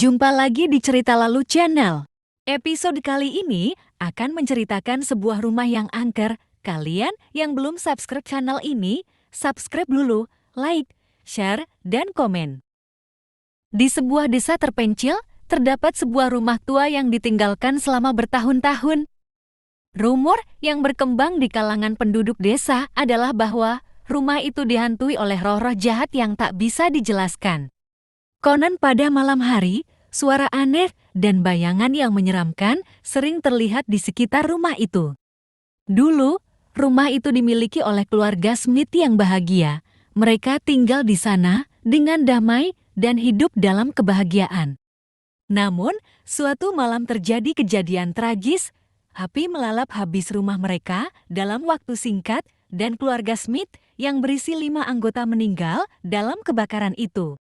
Jumpa lagi di Cerita Lalu Channel. Episode kali ini akan menceritakan sebuah rumah yang angker. Kalian yang belum subscribe channel ini, subscribe dulu, like, share, dan komen. Di sebuah desa terpencil, terdapat sebuah rumah tua yang ditinggalkan selama bertahun-tahun. Rumor yang berkembang di kalangan penduduk desa adalah bahwa rumah itu dihantui oleh roh-roh jahat yang tak bisa dijelaskan. Konon pada malam hari, suara aneh dan bayangan yang menyeramkan sering terlihat di sekitar rumah itu. Dulu, rumah itu dimiliki oleh keluarga Smith yang bahagia. Mereka tinggal di sana dengan damai dan hidup dalam kebahagiaan. Namun, suatu malam terjadi kejadian tragis. Api melalap habis rumah mereka dalam waktu singkat dan keluarga Smith yang berisi 5 anggota meninggal dalam kebakaran itu.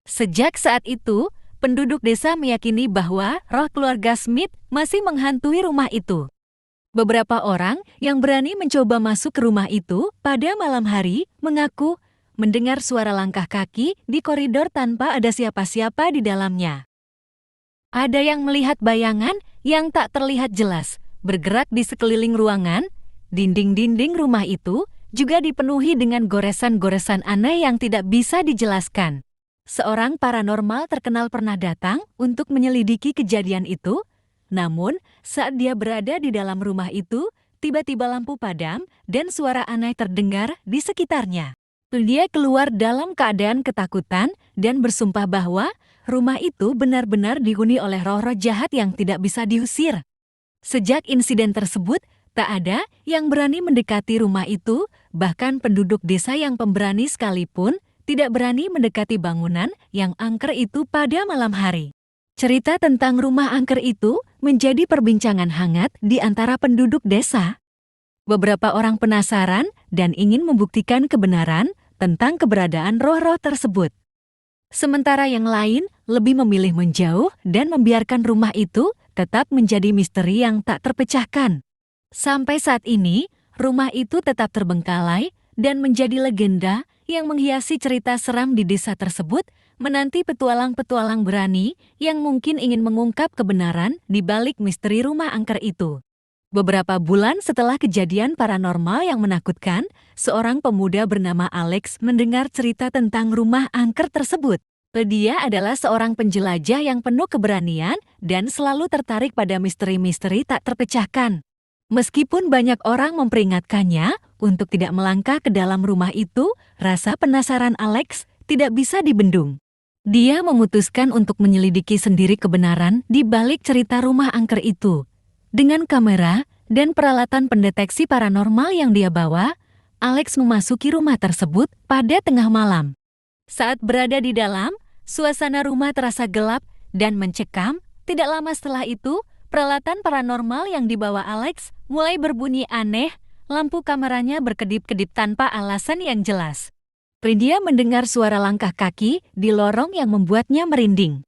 Sejak saat itu, penduduk desa meyakini bahwa roh keluarga Smith masih menghantui rumah itu. Beberapa orang yang berani mencoba masuk ke rumah itu pada malam hari mengaku mendengar suara langkah kaki di koridor tanpa ada siapa-siapa di dalamnya. Ada yang melihat bayangan yang tak terlihat jelas bergerak di sekeliling ruangan. Dinding-dinding rumah itu juga dipenuhi dengan goresan-goresan aneh yang tidak bisa dijelaskan. Seorang paranormal terkenal pernah datang untuk menyelidiki kejadian itu. Namun, saat dia berada di dalam rumah itu, tiba-tiba lampu padam dan suara aneh terdengar di sekitarnya. Dia keluar dalam keadaan ketakutan dan bersumpah bahwa rumah itu benar-benar dihuni oleh roh-roh jahat yang tidak bisa diusir. Sejak insiden tersebut, tak ada yang berani mendekati rumah itu, bahkan penduduk desa yang pemberani sekalipun tidak berani mendekati bangunan yang angker itu pada malam hari. Cerita tentang rumah angker itu menjadi perbincangan hangat di antara penduduk desa. Beberapa orang penasaran dan ingin membuktikan kebenaran tentang keberadaan roh-roh tersebut. Sementara yang lain lebih memilih menjauh dan membiarkan rumah itu tetap menjadi misteri yang tak terpecahkan. Sampai saat ini, rumah itu tetap terbengkalai dan menjadi legenda yang menghiasi cerita seram di desa tersebut, menanti petualang-petualang berani yang mungkin ingin mengungkap kebenaran di balik misteri rumah angker itu. Beberapa bulan setelah kejadian paranormal yang menakutkan, seorang pemuda bernama Alex mendengar cerita tentang rumah angker tersebut. Dia adalah seorang penjelajah yang penuh keberanian dan selalu tertarik pada misteri-misteri tak terpecahkan. Meskipun banyak orang memperingatkannya untuk tidak melangkah ke dalam rumah itu, rasa penasaran Alex tidak bisa dibendung. Dia memutuskan untuk menyelidiki sendiri kebenaran di balik cerita rumah angker itu. Dengan kamera dan peralatan pendeteksi paranormal yang dia bawa, Alex memasuki rumah tersebut pada tengah malam. Saat berada di dalam, suasana rumah terasa gelap dan mencekam. Tidak lama setelah itu, peralatan paranormal yang dibawa Alex mulai berbunyi aneh. Lampu kameranya berkedip-kedip tanpa alasan yang jelas. Dia mendengar suara langkah kaki di lorong yang membuatnya merinding.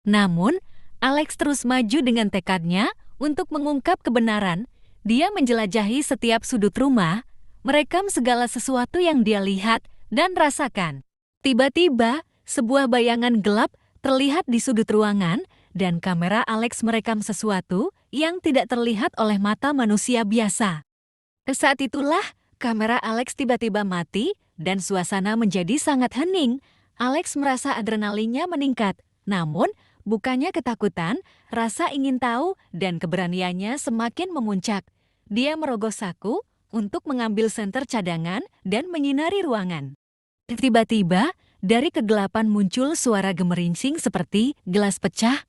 Namun, Alex terus maju dengan tekadnya untuk mengungkap kebenaran. Dia menjelajahi setiap sudut rumah, merekam segala sesuatu yang dia lihat dan rasakan. Tiba-tiba, sebuah bayangan gelap terlihat di sudut ruangan dan kamera Alex merekam sesuatu yang tidak terlihat oleh mata manusia biasa. Saat itulah, kamera Alex tiba-tiba mati dan suasana menjadi sangat hening. Alex merasa adrenalinnya meningkat. Namun, bukannya ketakutan, rasa ingin tahu dan keberaniannya semakin memuncak. Dia merogoh saku untuk mengambil senter cadangan dan menyinari ruangan. Tiba-tiba, dari kegelapan muncul suara gemerincing seperti gelas pecah.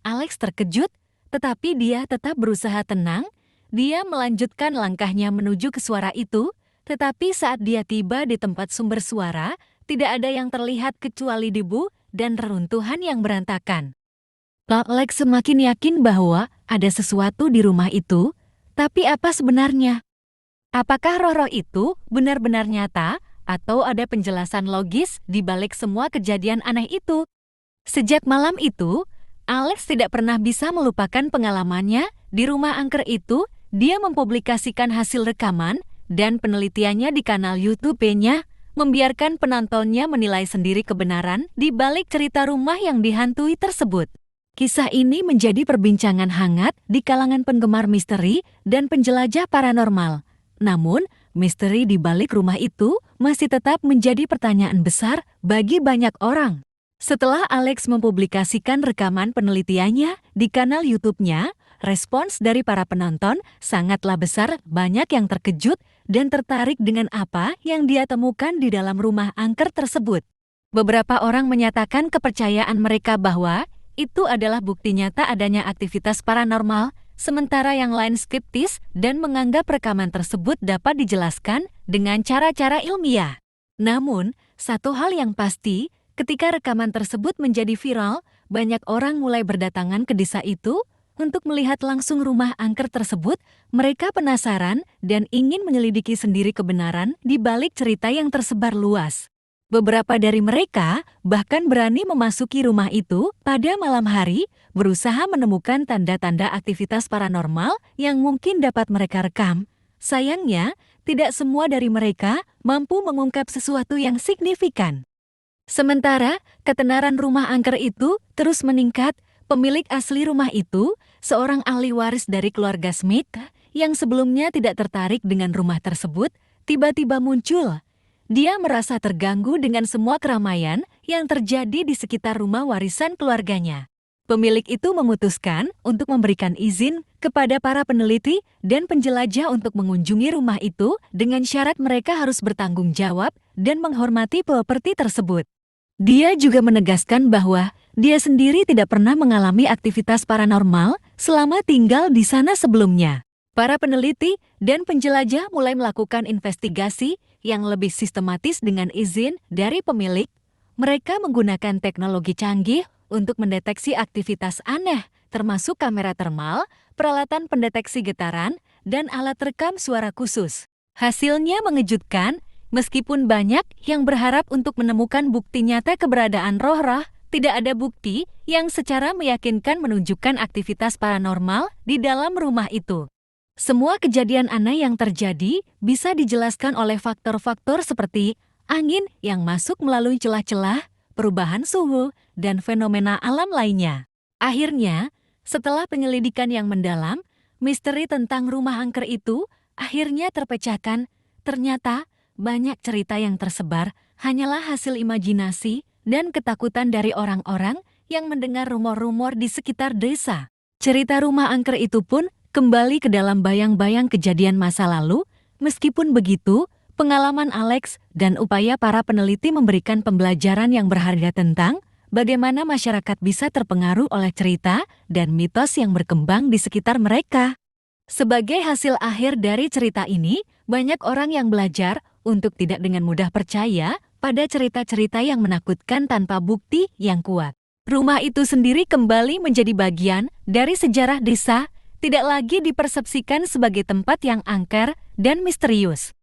Alex terkejut, tetapi dia tetap berusaha tenang. Dia melanjutkan langkahnya menuju ke suara itu, tetapi saat dia tiba di tempat sumber suara, tidak ada yang terlihat kecuali debu dan reruntuhan yang berantakan. Alex semakin yakin bahwa ada sesuatu di rumah itu, tapi apa sebenarnya? Apakah roh-roh itu benar-benar nyata atau ada penjelasan logis di balik semua kejadian aneh itu? Sejak malam itu, Alex tidak pernah bisa melupakan pengalamannya di rumah angker itu. Dia mempublikasikan hasil rekaman dan penelitiannya di kanal YouTube-nya, membiarkan penontonnya menilai sendiri kebenaran di balik cerita rumah yang dihantui tersebut. Kisah ini menjadi perbincangan hangat di kalangan penggemar misteri dan penjelajah paranormal. Namun, misteri di balik rumah itu masih tetap menjadi pertanyaan besar bagi banyak orang. Setelah Alex mempublikasikan rekaman penelitiannya di kanal YouTube-nya, respons dari para penonton sangatlah besar. Banyak yang terkejut dan tertarik dengan apa yang dia temukan di dalam rumah angker tersebut. Beberapa orang menyatakan kepercayaan mereka bahwa itu adalah bukti nyata adanya aktivitas paranormal, sementara yang lain skeptis dan menganggap rekaman tersebut dapat dijelaskan dengan cara-cara ilmiah. Namun, satu hal yang pasti, ketika rekaman tersebut menjadi viral, banyak orang mulai berdatangan ke desa itu untuk melihat langsung rumah angker tersebut. Mereka penasaran dan ingin menyelidiki sendiri kebenaran di balik cerita yang tersebar luas. Beberapa dari mereka bahkan berani memasuki rumah itu pada malam hari, berusaha menemukan tanda-tanda aktivitas paranormal yang mungkin dapat mereka rekam. Sayangnya, tidak semua dari mereka mampu mengungkap sesuatu yang signifikan. Sementara, ketenaran rumah angker itu terus meningkat. Pemilik asli rumah itu, seorang ahli waris dari keluarga Smith, yang sebelumnya tidak tertarik dengan rumah tersebut, tiba-tiba muncul. Dia merasa terganggu dengan semua keramaian yang terjadi di sekitar rumah warisan keluarganya. Pemilik itu memutuskan untuk memberikan izin kepada para peneliti dan penjelajah untuk mengunjungi rumah itu dengan syarat mereka harus bertanggung jawab dan menghormati properti tersebut. Dia juga menegaskan bahwa dia sendiri tidak pernah mengalami aktivitas paranormal selama tinggal di sana sebelumnya. Para peneliti dan penjelajah mulai melakukan investigasi yang lebih sistematis dengan izin dari pemilik. Mereka menggunakan teknologi canggih untuk mendeteksi aktivitas aneh, termasuk kamera termal, peralatan pendeteksi getaran, dan alat rekam suara khusus. Hasilnya mengejutkan, meskipun banyak yang berharap untuk menemukan bukti nyata keberadaan roh-roh, tidak ada bukti yang secara meyakinkan menunjukkan aktivitas paranormal di dalam rumah itu. Semua kejadian aneh yang terjadi bisa dijelaskan oleh faktor-faktor seperti angin yang masuk melalui celah-celah, perubahan suhu, dan fenomena alam lainnya. Akhirnya, setelah penyelidikan yang mendalam, misteri tentang rumah angker itu akhirnya terpecahkan. Ternyata, banyak cerita yang tersebar hanyalah hasil imajinasi dan ketakutan dari orang-orang yang mendengar rumor-rumor di sekitar desa. Cerita rumah angker itu pun kembali ke dalam bayang-bayang kejadian masa lalu. Meskipun begitu, pengalaman Alex dan upaya para peneliti memberikan pembelajaran yang berharga tentang bagaimana masyarakat bisa terpengaruh oleh cerita dan mitos yang berkembang di sekitar mereka. Sebagai hasil akhir dari cerita ini, banyak orang yang belajar untuk tidak dengan mudah percaya pada cerita-cerita yang menakutkan tanpa bukti yang kuat. Rumah itu sendiri kembali menjadi bagian dari sejarah desa, tidak lagi dipersepsikan sebagai tempat yang angker dan misterius.